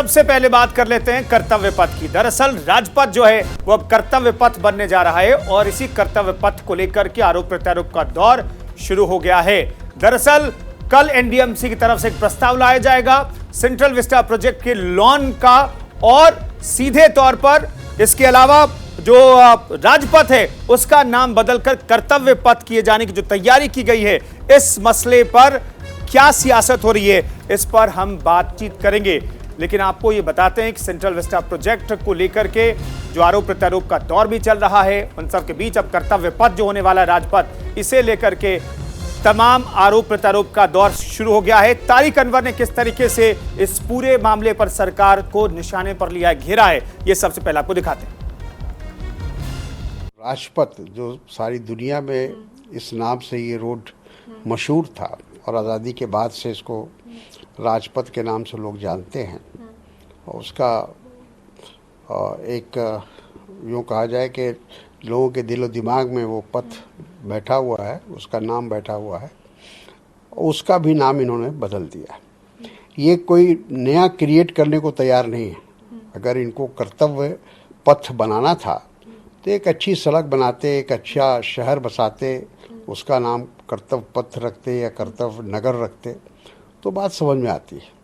सबसे पहले बात कर लेते हैं कर्तव्य पथ की। दरअसल राजपथ जो है वो अब कर्तव्य पथ बनने जा रहा है और इसी कर्तव्य पथ को लेकर के आरोप प्रत्यारोप का दौर शुरू हो गया है। दरअसल कल एनडीएमसी की तरफ से एक प्रस्ताव लाया जाएगा सेंट्रल विस्टा प्रोजेक्ट के लॉन का, और सीधे तौर पर इसके अलावा जो राजपथ है उसका नाम बदलकर कर्तव्य पथ किए जाने की जो तैयारी की गई है, इस मसले पर क्या सियासत हो रही है, इस पर हम बातचीत करेंगे। लेकिन आपको ये बताते हैं कि सेंट्रल विस्टा प्रोजेक्ट को लेकर के जो आरोप प्रत्यारोप का दौर भी चल रहा है, उन सब के बीच अब कर्तव्य पथ जो होने वाला है राजपथ, इसे लेकर के तमाम आरोप प्रत्यारोप का दौर शुरू हो गया है। तारिक अनवर ने किस तरीके से इस पूरे मामले पर सरकार को निशाने पर लिया, घेरा है, ये सबसे पहले आपको दिखाते हैं। राजपथ जो सारी दुनिया में इस नाम से ये रोड मशहूर था और आज़ादी के बाद से इसको राजपथ के नाम से लोग जानते हैं, और उसका एक यूँ कहा जाए कि लोगों के दिलो दिमाग में वो पथ बैठा हुआ है, उसका नाम बैठा हुआ है, उसका भी नाम इन्होंने बदल दिया। ये कोई नया क्रिएट करने को तैयार नहीं है। अगर इनको कर्तव्य पथ बनाना था तो एक अच्छी सड़क बनाते, एक अच्छा शहर बसाते, उसका नाम कर्तव्य पथ रखते या कर्तव्य नगर रखते तो बात समझ में आती है।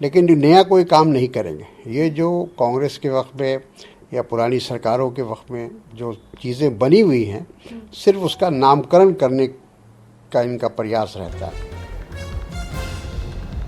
लेकिन नया कोई काम नहीं करेंगे। ये जो कांग्रेस के वक्त में या पुरानी सरकारों के वक्त में जो चीज़ें बनी हुई हैं, सिर्फ उसका नामकरण करने का इनका प्रयास रहता है।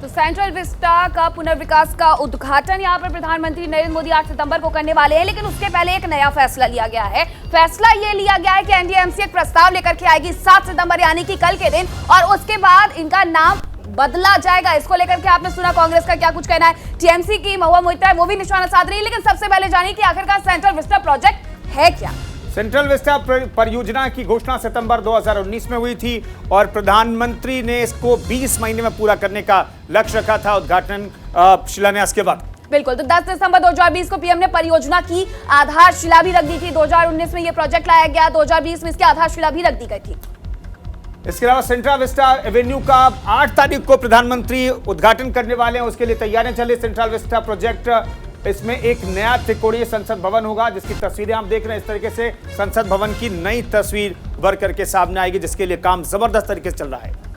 तो सेंट्रल विस्टा का पुनर्विकास का उद्घाटन यहाँ पर प्रधानमंत्री नरेंद्र मोदी 8 सितंबर को करने वाले हैं, लेकिन उसके पहले एक नया फैसला लिया गया है। फैसला ये लिया गया है कि एनडीएमसी एक प्रस्ताव लेकर के आएगी 7 सितंबर यानी कि कल के दिन, और उसके बाद इनका नाम बदला जाएगा। इसको लेकर के आपने सुना कांग्रेस का क्या कुछ कहना है। टीएमसी की महुआ मोइत्रा है, वो भी निशाना साध रही है। लेकिन सबसे पहले जानिए कि आखिरकार सेंट्रल विस्टा प्रोजेक्ट है क्या। सेंट्रल विस्टा परियोजना की घोषणा सितंबर 2019 में हुई थी और प्रधानमंत्री ने इसको 20 महीने में पूरा करने का लक्ष्य रखा था उद्घाटन शिलान्यास के बाद। बिल्कुल, तो 10 दिसंबर 2020 को पीएम ने परियोजना की आधारशिला भी रख दी थी। 2019 में यह प्रोजेक्ट लाया गया, 2020 में इसकी आधारशिला भी रख दी गई थी। इसके अलावा सेंट्रल विस्टा एवेन्यू का 8 तारीख को प्रधानमंत्री उद्घाटन करने वाले हैं, उसके लिए तैयारियां चल रही। सेंट्रल विस्टा प्रोजेक्ट, इसमें एक नया त्रिकोणीय संसद भवन होगा जिसकी तस्वीरें आप देख रहे हैं। इस तरीके से संसद भवन की नई तस्वीर उभर करके सामने आएगी, जिसके लिए काम जबरदस्त तरीके से चल रहा है।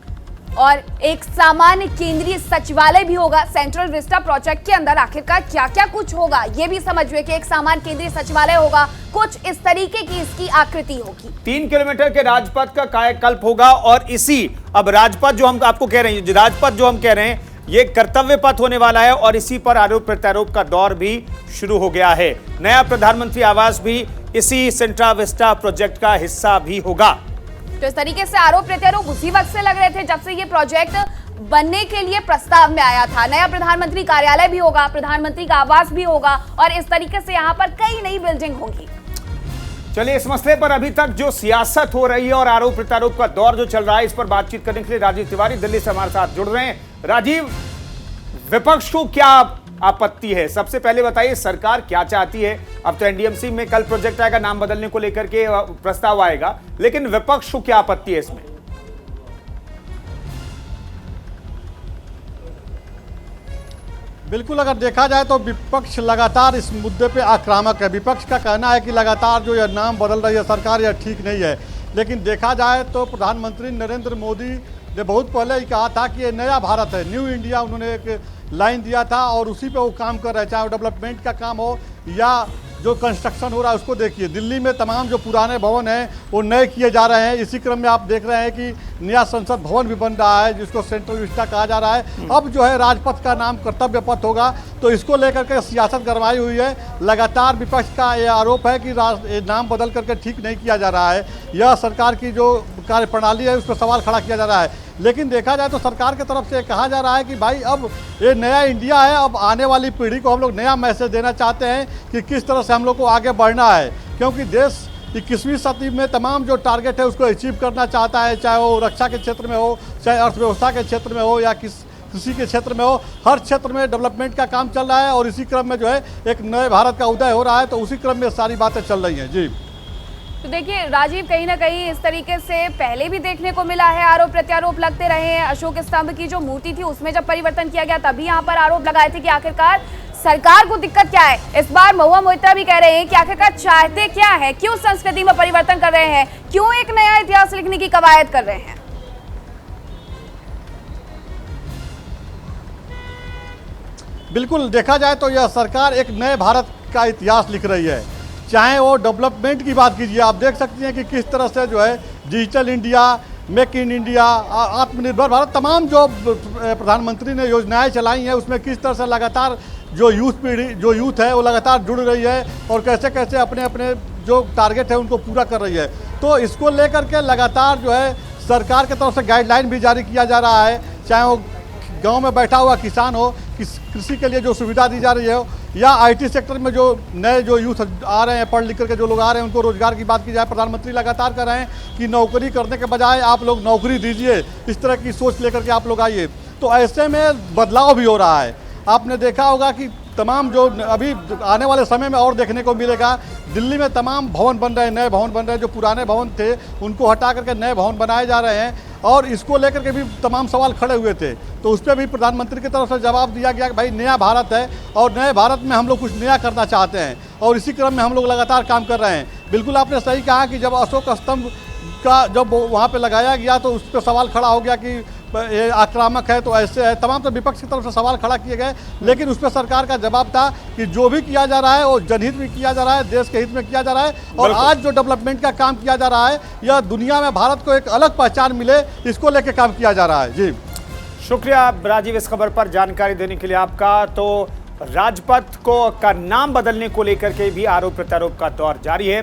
और एक सामान्य केंद्रीय सचिवालय भी होगा सेंट्रल विस्टा प्रोजेक्ट के अंदर। आखिरकार क्या क्या कुछ होगा ये भी समझिए कि एक सामान्य केंद्रीय सचिवालय होगा, कुछ इस तरीके की इसकी आकृति होगी। 3 किलोमीटर के राजपथ का कायाकल्प होगा, और इसी अब राजपथ जो हम आपको कह रहे हैं, राजपथ जो हम कह रहे हैं, ये कर्तव्य पथ होने वाला है और इसी पर आरोप प्रत्यारोप का दौर भी शुरू हो गया है। नया प्रधानमंत्री आवास भी इसी सेंट्रल विस्टा प्रोजेक्ट का हिस्सा भी होगा। तो इस तरीके से आरोप प्रत्यारोप उसी वक्त से लग रहे थे जब से ये प्रोजेक्ट बनने के लिए प्रस्ताव में आया था। नया प्रधानमंत्री कार्यालय भी होगा, प्रधानमंत्री का आवास भी होगा, और इस तरीके से यहाँ पर कई नई बिल्डिंग होंगी। चलिए, इस मसले पर अभी तक जो सियासत हो रही है और आरोप प्रत्यारोप का दौर जो चल रहा है, इस पर बातचीत करने के लिए राजीव तिवारी दिल्ली से हमारे साथ जुड़ रहे हैं। राजीव, विपक्ष को क्या आपत्ति है? सबसे पहले बताइए सरकार क्या चाहती है। अब तो एनडीएमसी में कल प्रोजेक्ट आएगा, नाम बदलने को लेकर के प्रस्ताव आएगा, लेकिन विपक्ष को क्या आपत्ति है इसमें? बिल्कुल, अगर देखा जाए तो विपक्ष लगातार इस मुद्दे पे आक्रामक है। विपक्ष का कहना है कि लगातार जो यह नाम बदल रही है सरकार, यह ठीक नहीं है। लेकिन देखा जाए तो प्रधानमंत्री नरेंद्र मोदी ने बहुत पहले ही कहा था कि ये नया भारत है, न्यू इंडिया, उन्होंने एक लाइन दिया था और उसी पे वो काम कर रहे हैं। चाहे वो डेवलपमेंट का काम हो या जो कंस्ट्रक्शन हो रहा है उसको देखिए। दिल्ली में तमाम जो पुराने भवन हैं वो नए किए जा रहे हैं। इसी क्रम में आप देख रहे हैं कि नया संसद भवन भी बन रहा है जिसको सेंट्रल विस्टा कहा जा रहा है। अब जो है राजपथ का नाम कर्तव्य पथ होगा, तो इसको लेकर के सियासत गरमाई हुई है। लगातार विपक्ष का ये आरोप है कि नाम बदल करके ठीक नहीं किया जा रहा है, यह सरकार की जो कार्यप्रणाली है उस पर सवाल खड़ा किया जा रहा है। लेकिन देखा जाए तो सरकार की तरफ से कहा जा रहा है कि भाई अब ये नया इंडिया है, अब आने वाली पीढ़ी को हम लोग नया मैसेज देना चाहते हैं कि किस तरह से हम लोग को आगे बढ़ना है, क्योंकि देश 21वीं सदी में तमाम जो टारगेट है उसको अचीव करना चाहता है, चाहे वो रक्षा के क्षेत्र में हो, चाहे अर्थव्यवस्था के क्षेत्र में हो या कृषि के क्षेत्र में हो। हर क्षेत्र में डेवलपमेंट का काम चल रहा है और इसी क्रम में जो है एक नए भारत का उदय हो रहा है, तो उसी क्रम में सारी बातें चल रही हैं। जी तो देखिए राजीव, कहीं ना कहीं इस तरीके से पहले भी देखने को मिला है, आरोप प्रत्यारोप लगते रहे हैं। अशोक स्तंभ की जो मूर्ति थी उसमें जब परिवर्तन किया गया तभी यहाँ पर आरोप लगाए थे कि आखिरकार सरकार को दिक्कत क्या है? इस बार महुआ मोहित्रा भी कह रहे हैं कि आखिरकार चाहते क्या है, क्यों संस्कृति में परिवर्तन कर रहे हैं, क्यों एक नया इतिहास लिखने की कवायद कर रहे हैं? बिल्कुल, देखा जाए तो यह सरकार एक नए भारत का इतिहास लिख रही है। चाहे वो डेवलपमेंट की बात कीजिए, आप देख सकते हैं कि किस तरह से जो है digital India, make in India, आत्मनिर्भर भारत, तमाम जो प्रधानमंत्री ने योजनाएं चलाई हैं उसमें किस तरह से लगातार जो यूथ है वो लगातार जुड़ रही है और कैसे कैसे अपने अपने जो टारगेट है उनको पूरा कर रही है। तो इसको लेकर के लगातार जो है सरकार की तरफ से गाइडलाइन भी जारी किया जा रहा है, चाहे वो गांव में बैठा हुआ किसान हो, कृषि के लिए जो सुविधा दी जा रही है, या आईटी सेक्टर में जो नए जो यूथ आ रहे हैं, पढ़ लिख करके जो लोग आ रहे हैं उनको रोजगार की बात की जाए, प्रधानमंत्री लगातार कर रहे हैं कि नौकरी करने के बजाय आप लोग नौकरी दीजिए, इस तरह की सोच लेकर के आप लोग आइए। तो ऐसे में बदलाव भी हो रहा है। आपने देखा होगा कि तमाम जो अभी आने वाले समय में और देखने को मिलेगा, दिल्ली में तमाम भवन बन रहे हैं, नए भवन बन रहे हैं, जो पुराने भवन थे उनको हटा करके नए भवन बनाए जा रहे हैं और इसको लेकर के भी तमाम सवाल खड़े हुए थे। तो उस पर भी प्रधानमंत्री की तरफ से जवाब दिया गया कि भाई नया भारत है और नए भारत में हम लोग कुछ नया करना चाहते हैं और इसी क्रम में हम लोग लगातार काम कर रहे हैं। बिल्कुल आपने सही कहा कि जब अशोक स्तंभ का जब वहाँ पे लगाया गया तो उस पर सवाल खड़ा हो गया कि ये आक्रामक है, तो ऐसे है, तमाम तो विपक्ष की तरफ से सवाल खड़ा किए गए, लेकिन उस पर सरकार का जवाब था कि जो भी किया जा रहा है वो जनहित में किया जा रहा है, देश के हित में किया जा रहा है और आज जो डेवलपमेंट का काम किया जा रहा है यह दुनिया में भारत को एक अलग पहचान मिले, इसको लेकर काम किया जा रहा है। जी शुक्रिया राजीव इस खबर पर जानकारी देने के लिए आपका। तो राजपथ का नाम बदलने को लेकर के भी आरोप प्रत्यारोप का दौर जारी है।